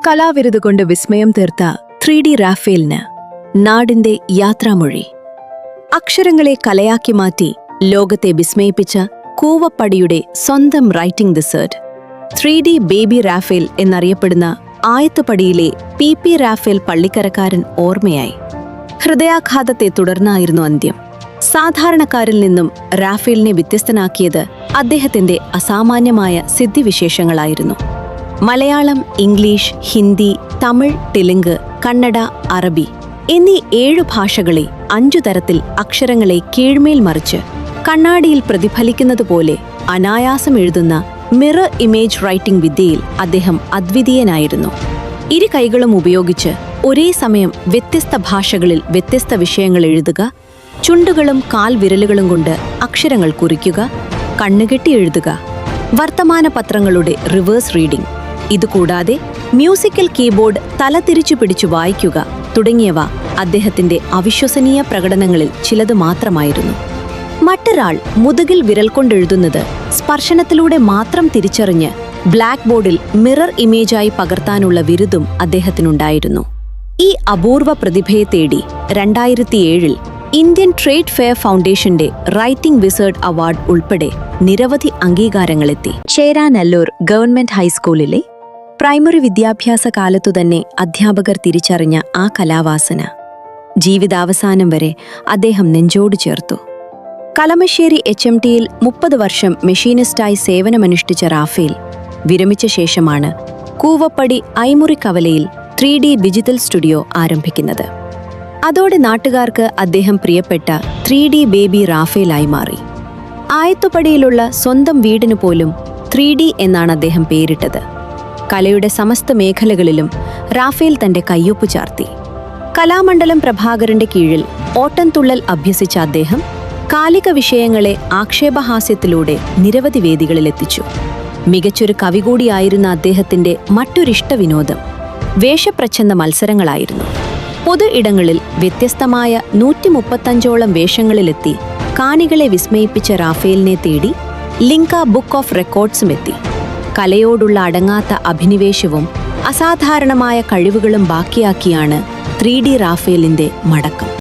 കലാവിരുത് വിസ്മയം തീർത്ത 3D റാഫേലിന് നാടിന്റെ യാത്രാമൊഴി. അക്ഷരങ്ങളെ കലയാക്കി മാറ്റി ലോകത്തെ വിസ്മയിപ്പിച്ച കൂവപ്പടിയുടെ സ്വന്തം റൈറ്റിംഗ് ദിസേർട്ട് 3D ബേബി റാഫേൽ എന്നറിയപ്പെടുന്ന ആയത്തുപടിയിലെ PP റാഫേൽ പള്ളിക്കരക്കാരൻ ഓർമ്മയായി. ഹൃദയാഘാതത്തെ തുടർന്നായിരുന്നു അന്ത്യം. സാധാരണക്കാരിൽ നിന്നും റാഫേലിനെ വ്യത്യസ്തനാക്കിയത് അദ്ദേഹത്തിന്റെ അസാമാന്യമായ സിദ്ധിവിശേഷങ്ങളായിരുന്നു. മലയാളം, ഇംഗ്ലീഷ്, ഹിന്ദി, തമിഴ്, തെലുങ്ക്, കന്നഡ, അറബി എന്നീ 7 ഭാഷകളെ 5 തരത്തിൽ അക്ഷരങ്ങളെ കീഴ്മേൽ മറിച്ച് കണ്ണാടിയിൽ പ്രതിഫലിക്കുന്നതുപോലെ അനായാസം എഴുതുന്ന മിറർ ഇമേജ് റൈറ്റിംഗ് വിദ്യയിൽ അദ്ദേഹം അദ്വിതീയനായിരുന്നു. ഇരു കൈകളും ഉപയോഗിച്ച് ഒരേ സമയം വ്യത്യസ്ത ഭാഷകളിൽ വ്യത്യസ്ത വിഷയങ്ങൾ എഴുതുക, ചുണ്ടുകളും കാൽവിരലുകളും കൊണ്ട് അക്ഷരങ്ങൾ കുറിക്കുക, കണ്ണുകെട്ടി എഴുതുക, വർത്തമാന പത്രങ്ങളുടെ റിവേഴ്സ് റീഡിംഗ്, ഇതുകൂടാതെ മ്യൂസിക്കൽ കീബോർഡ് തലതിരിച്ചു പിടിച്ചു വായിക്കുക തുടങ്ങിയവ അദ്ദേഹത്തിന്റെ അവിശ്വസനീയ പ്രകടനങ്ങളിൽ ചിലത് മാത്രമായിരുന്നു. മറ്റൊരാൾ മുതുകിൽ വിരൽ കൊണ്ടെഴുതുന്നത് സ്പർശനത്തിലൂടെ മാത്രം തിരിച്ചറിഞ്ഞ് ബ്ലാക്ക് ബോർഡിൽ മിറർ ഇമേജായി പകർത്താനുള്ള വിരുദും അദ്ദേഹത്തിനുണ്ടായിരുന്നു. ഈ അപൂർവ പ്രതിഭയെ തേടി 2007 ഇന്ത്യൻ ട്രേഡ് ഫെയർ ഫൗണ്ടേഷന്റെ റൈറ്റിംഗ് വിസേർഡ് അവാർഡ് ഉൾപ്പെടെ നിരവധി അംഗീകാരങ്ങളെത്തി. ചേരാനല്ലൂർ ഗവൺമെന്റ് ഹൈസ്കൂളിലെ പ്രൈമറി വിദ്യാഭ്യാസ കാലത്തുതന്നെ അധ്യാപകർ തിരിച്ചറിഞ്ഞ ആ കലാവാസന ജീവിതാവസാനം വരെ അദ്ദേഹം നെഞ്ചോട് ചേർത്തു. കളമശ്ശേരി HMTയിൽ 30 വർഷം മെഷീനിസ്റ്റായി സേവനമനുഷ്ഠിച്ച റാഫേൽ വിരമിച്ച ശേഷമാണ് കൂവപ്പടി ഐമുറിക്കവലയിൽ 3D ഡിജിറ്റൽ സ്റ്റുഡിയോ ആരംഭിക്കുന്നത്. അതോടെ നാട്ടുകാർക്ക് അദ്ദേഹം പ്രിയപ്പെട്ട 3D ബേബി റാഫേലായി മാറി. ആയത്തുപടിയിലുള്ള സ്വന്തം വീടിനു പോലും 3D എന്നാണ് അദ്ദേഹം പേരിട്ടത്. കലയുടെ സമസ്ത മേഖലകളിലും റാഫേൽ തന്റെ കയ്യൊപ്പു ചാർത്തി. കലാമണ്ഡലം പ്രഭാകരന്റെ കീഴിൽ ഓട്ടംതുള്ളൽ അഭ്യസിച്ച അദ്ദേഹം കാലിക വിഷയങ്ങളെ ആക്ഷേപഹാസ്യത്തിലൂടെ നിരവധി വേദികളിലെത്തിച്ചു. മികച്ചൊരു കവി കൂടിയായിരുന്ന അദ്ദേഹത്തിന്റെ മറ്റൊരിഷ്ട വിനോദം വേഷപ്രച്ഛന്ന മത്സരങ്ങളായിരുന്നു. പൊതു ഇടങ്ങളിൽ വ്യത്യസ്തമായ 135ഓളം വേഷങ്ങളിലെത്തി കാണികളെ വിസ്മയിപ്പിച്ച റാഫേലിനെ തേടി ലിങ്ക ബുക്ക് ഓഫ് റെക്കോർഡ്സും എത്തി. കലയോടുള്ള അടങ്ങാത്ത അഭിനിവേശവും അസാധാരണമായ കഴിവുകളും ബാക്കിയാക്കിയാണ് 3D റാഫേലിന്റെ മടക്കം.